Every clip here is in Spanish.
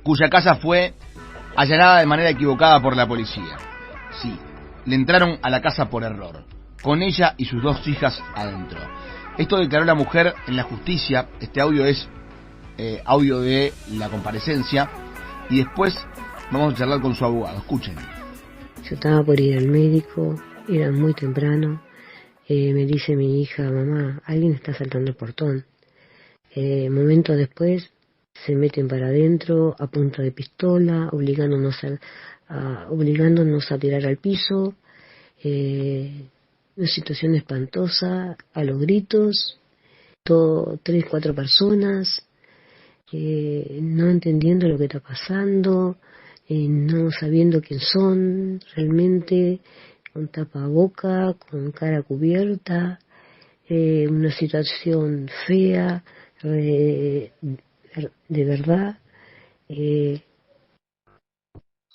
cuya casa fue allanada de manera equivocada por la policía. Sí, le entraron a la casa por error, con ella y sus 2 hijas adentro. Esto declaró la mujer en la justicia. Este audio es audio de la comparecencia, y después vamos a charlar con su abogado. Escuchen. Yo estaba por ir al médico, era muy temprano. Me dice mi hija: mamá, alguien está saltando el portón. Momentos después se meten para adentro a punta de pistola, obligándonos a tirar al piso. Una situación espantosa, a los gritos, 3, 4 personas, no entendiendo lo que está pasando, no sabiendo quién son realmente, con tapaboca, con cara cubierta, una situación fea, de verdad.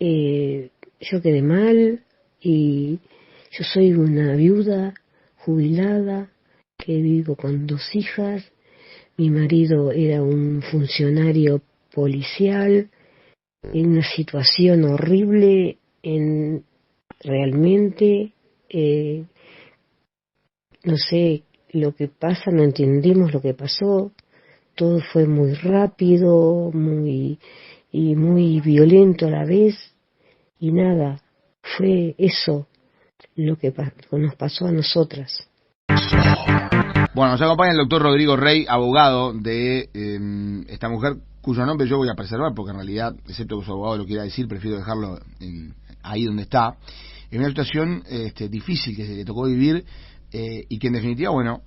Yo quedé mal, y yo soy una viuda jubilada que vivo con 2 hijas. Mi marido era un funcionario policial, en una situación horrible, realmente, no sé lo que pasa, no entendimos lo que pasó, todo fue muy rápido, muy violento a la vez, y nada, fue eso lo que nos pasó a nosotras. Bueno, nos acompaña el doctor Rodrigo Rey, abogado de esta mujer, cuyo nombre yo voy a preservar, porque en realidad, excepto que su abogado lo quiera decir, prefiero dejarlo ahí donde está. En una situación difícil que se le tocó vivir, y que en definitiva, bueno,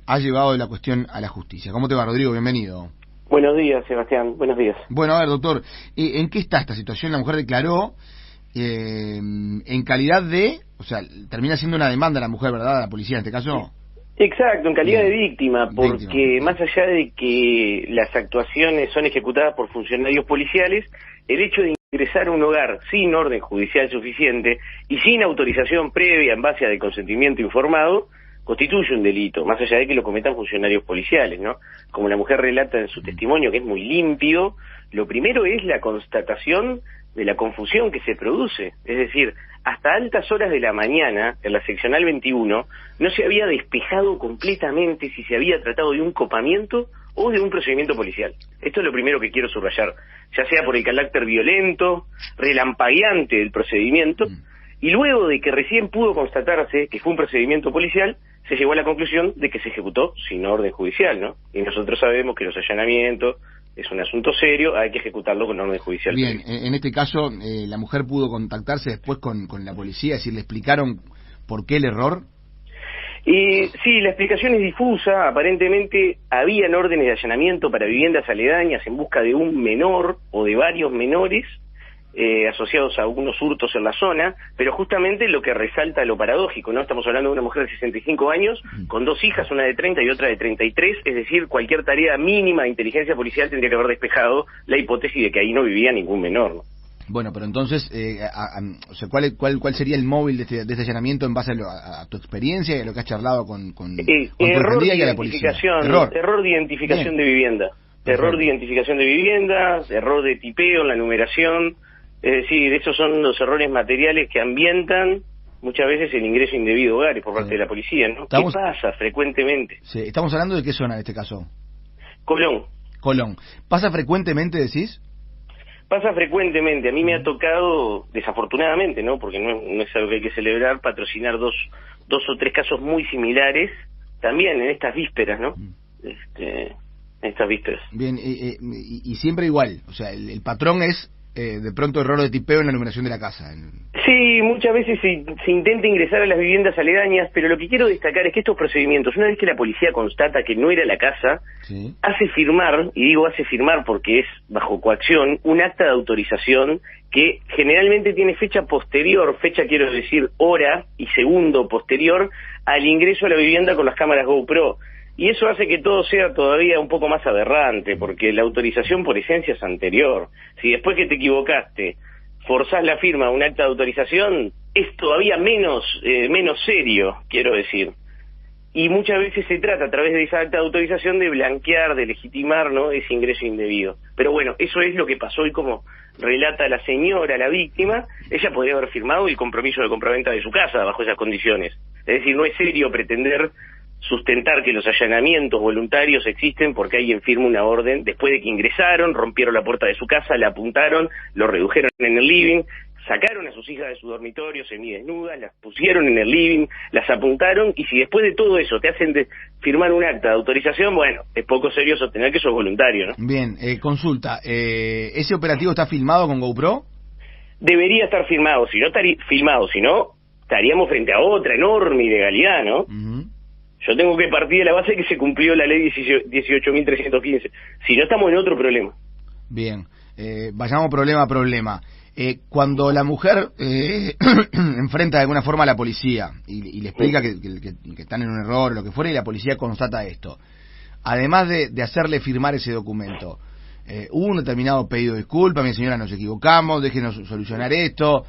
ha llevado la cuestión a la justicia. ¿Cómo te va, Rodrigo? Bienvenido. Buenos días, Sebastián. Buenos días. Bueno, a ver, doctor, ¿en qué está esta situación? La mujer declaró en calidad de... O sea, termina siendo una demanda la mujer, ¿verdad? A la policía en este caso. Exacto, en calidad de víctima, porque víctima. Más allá de que las actuaciones son ejecutadas por funcionarios policiales, el hecho de ingresar a un hogar sin orden judicial suficiente y sin autorización previa en base a de consentimiento informado, constituye un delito, más allá de que lo cometan funcionarios policiales, ¿no? Como la mujer relata en su testimonio, que es muy límpido, lo primero es la constatación de la confusión que se produce, es decir, hasta altas horas de la mañana, en la seccional 21, no se había despejado completamente si se había tratado de un copamiento o de un procedimiento policial. Esto es lo primero que quiero subrayar, ya sea por el carácter violento, relampagueante del procedimiento, y luego de que recién pudo constatarse que fue un procedimiento policial, se llegó a la conclusión de que se ejecutó sin orden judicial, ¿no? Y nosotros sabemos que los allanamientos es un asunto serio, hay que ejecutarlo con orden judicial. Bien, en este caso, la mujer pudo contactarse después con la policía, es decir, ¿le explicaron por qué el error? Sí, la explicación es difusa. Aparentemente habían órdenes de allanamiento para viviendas aledañas en busca de un menor o de varios menores asociados a algunos hurtos en la zona, pero justamente lo que resalta lo paradójico, ¿no? Estamos hablando de una mujer de 65 años, con 2 hijas, una de 30 y otra de 33, es decir, cualquier tarea mínima de inteligencia policial tendría que haber despejado la hipótesis de que ahí no vivía ningún menor, ¿no? Bueno, pero entonces, o sea, ¿cuál sería el móvil de este allanamiento en base a tu experiencia y a lo que has charlado con tu defendida y a la policía? Error de identificación de vivienda. Error de identificación de viviendas, error de tipeo en la numeración. Es decir, esos son los errores materiales que ambientan muchas veces el ingreso indebido a hogares por parte de la policía, ¿no? ¿Qué pasa frecuentemente? Sí, estamos hablando de qué zona en este caso. Colón. ¿Pasa frecuentemente, decís? Pasa frecuentemente. A mí me ha tocado, desafortunadamente, ¿no? Porque no es algo que hay que celebrar, patrocinar dos o tres casos muy similares, también en estas vísperas, ¿no? En estas vísperas. Bien, y siempre igual, o sea, el patrón es de pronto error de tipeo en la numeración de la casa. Sí, muchas veces se intenta ingresar a las viviendas aledañas, pero lo que quiero destacar es que estos procedimientos, una vez que la policía constata que no era la casa, ¿sí?, hace firmar, y digo hace firmar porque es bajo coacción, un acta de autorización que generalmente tiene fecha posterior, quiero decir hora y segundo posterior al ingreso a la vivienda con las cámaras GoPro. Y eso hace que todo sea todavía un poco más aberrante, porque la autorización por esencia es anterior. Si después que te equivocaste forzás la firma de un acta de autorización, es todavía menos serio, quiero decir. y muchas veces se trata a través de esa acta de autorización de blanquear, de legitimar, ¿no?, ese ingreso indebido. Pero bueno, eso es lo que pasó, y como relata la señora, la víctima, ella podría haber firmado el compromiso de compraventa de su casa bajo esas condiciones. Es decir, no es serio pretender sustentar que los allanamientos voluntarios existen porque alguien firma una orden después de que ingresaron, rompieron la puerta de su casa, la apuntaron, lo redujeron en el living, sacaron a sus hijas de su dormitorio semidesnudas, las pusieron en el living, las apuntaron, y si después de todo eso te hacen firmar un acta de autorización, bueno, es poco serio sostener que eso es voluntario, ¿no? Bien, consulta, ¿ese operativo está filmado con GoPro? Debería estar filmado, si no estaríamos frente a otra enorme ilegalidad, ¿no? Yo tengo que partir de la base de que se cumplió la ley 18.315, si no estamos en otro problema. Bien, vayamos problema a problema. Cuando la mujer enfrenta de alguna forma a la policía y le explica que están en un error o lo que fuera, y la policía constata esto, además de hacerle firmar ese documento, hubo un determinado pedido de disculpa, mi señora, nos equivocamos, déjenos solucionar esto,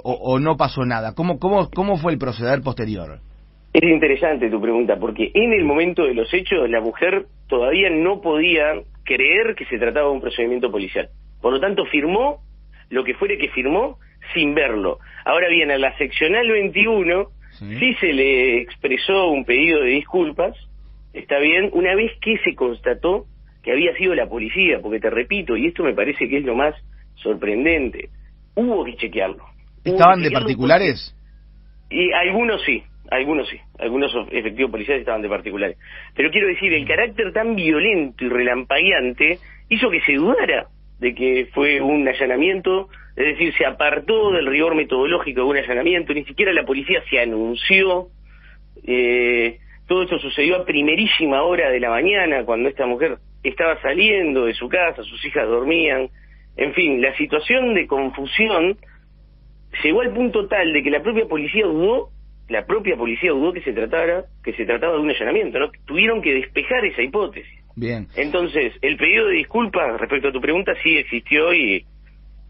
o no pasó nada. ¿Cómo fue el proceder posterior? Es interesante tu pregunta, porque en el momento de los hechos la mujer todavía no podía creer que se trataba de un procedimiento policial. Por lo tanto, firmó lo que fuere que firmó sin verlo. Ahora bien, a la seccional 21 sí se le expresó un pedido de disculpas, está bien, una vez que se constató que había sido la policía, porque te repito, y esto me parece que es lo más sorprendente, hubo que chequearlo. ¿Estaban de particulares? Y algunos efectivos policiales estaban de particulares. Pero quiero decir, el carácter tan violento y relampagueante hizo que se dudara de que fue un allanamiento, es decir, se apartó del rigor metodológico de un allanamiento, ni siquiera la policía se anunció. Todo esto sucedió a primerísima hora de la mañana, cuando esta mujer estaba saliendo de su casa, sus hijas dormían. En fin, la situación de confusión llegó al punto tal de que la propia policía dudó que se trataba de un allanamiento, ¿no? Tuvieron que despejar esa hipótesis. Bien. Entonces, el pedido de disculpas respecto a tu pregunta sí existió y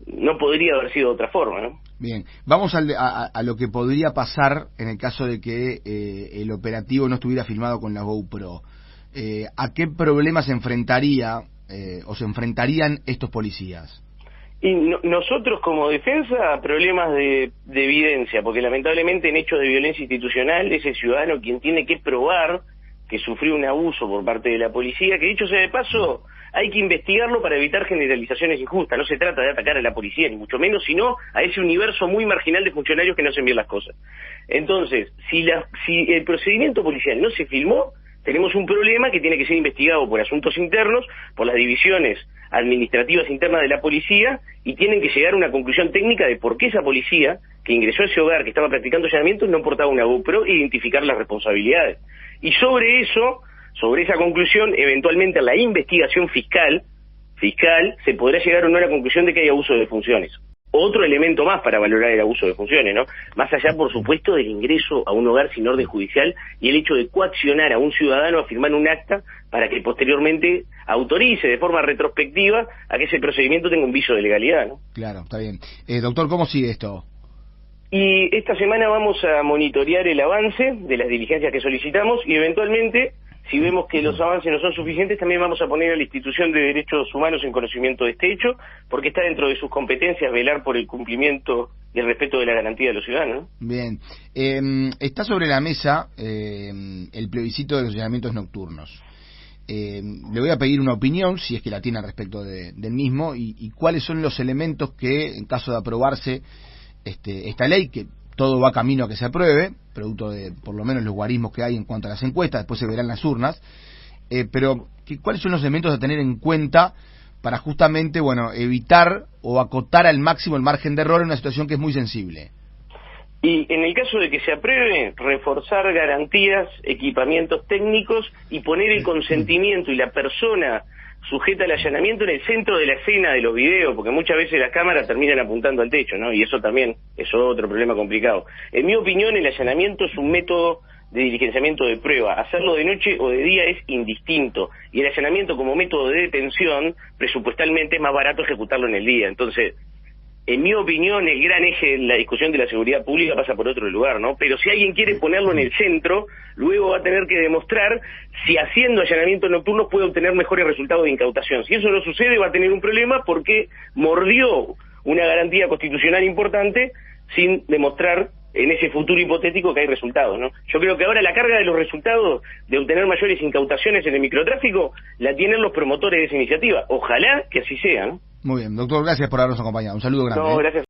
no podría haber sido de otra forma, ¿no? Bien, vamos a lo que podría pasar en el caso de que el operativo no estuviera filmado con la GoPro. ¿A qué problemas se enfrentarían estos policías? Y nosotros como defensa, problemas de evidencia, porque lamentablemente en hechos de violencia institucional es el ciudadano quien tiene que probar que sufrió un abuso por parte de la policía, que dicho sea de paso, hay que investigarlo para evitar generalizaciones injustas. No se trata de atacar a la policía, ni mucho menos, sino a ese universo muy marginal de funcionarios que no hacen bien las cosas. Entonces, si el procedimiento policial no se filmó, tenemos un problema que tiene que ser investigado por asuntos internos, por las divisiones administrativas internas de la policía, y tienen que llegar a una conclusión técnica de por qué esa policía que ingresó a ese hogar, que estaba practicando allanamientos, no portaba una GoPro, e identificar las responsabilidades. Y sobre esa conclusión, eventualmente la investigación fiscal, se podrá llegar o no a la conclusión de que hay abuso de funciones. Otro elemento más para valorar el abuso de funciones, ¿no? Más allá, por supuesto, del ingreso a un hogar sin orden judicial y el hecho de coaccionar a un ciudadano a firmar un acta para que posteriormente autorice de forma retrospectiva a que ese procedimiento tenga un viso de legalidad, ¿no? Claro, está bien. Doctor, ¿cómo sigue esto? Y esta semana vamos a monitorear el avance de las diligencias que solicitamos y eventualmente, si vemos que los avances no son suficientes, también vamos a poner a la Institución de Derechos Humanos en conocimiento de este hecho, porque está dentro de sus competencias velar por el cumplimiento y el respeto de la garantía de los ciudadanos, ¿no? Bien. Está sobre la mesa el plebiscito de los allanamientos nocturnos. Le voy a pedir una opinión, si es que la tiene al respecto del mismo, y cuáles son los elementos que, en caso de aprobarse esta ley, que todo va camino a que se apruebe, producto de por lo menos los guarismos que hay en cuanto a las encuestas, después se verán las urnas, pero ¿cuáles son los elementos a tener en cuenta para justamente, evitar o acotar al máximo el margen de error en una situación que es muy sensible? Y en el caso de que se apruebe, reforzar garantías, equipamientos técnicos y poner el consentimiento y la persona sujeta al allanamiento en el centro de la escena de los videos, porque muchas veces las cámaras terminan apuntando al techo, ¿no? Y eso también es otro problema complicado. En mi opinión, el allanamiento es un método de diligenciamiento de prueba. Hacerlo de noche o de día es indistinto. Y el allanamiento como método de detención, presupuestalmente es más barato ejecutarlo en el día. Entonces, en mi opinión, el gran eje de la discusión de la seguridad pública pasa por otro lugar, ¿no? Pero si alguien quiere ponerlo en el centro, luego va a tener que demostrar si haciendo allanamientos nocturnos puede obtener mejores resultados de incautación. Si eso no sucede, va a tener un problema porque mordió una garantía constitucional importante sin demostrar en ese futuro hipotético que hay resultados, ¿no? Yo creo que ahora la carga de los resultados de obtener mayores incautaciones en el microtráfico la tienen los promotores de esa iniciativa. Ojalá que así sea, ¿no? Muy bien, doctor, gracias por habernos acompañado. Un saludo grande. No, gracias.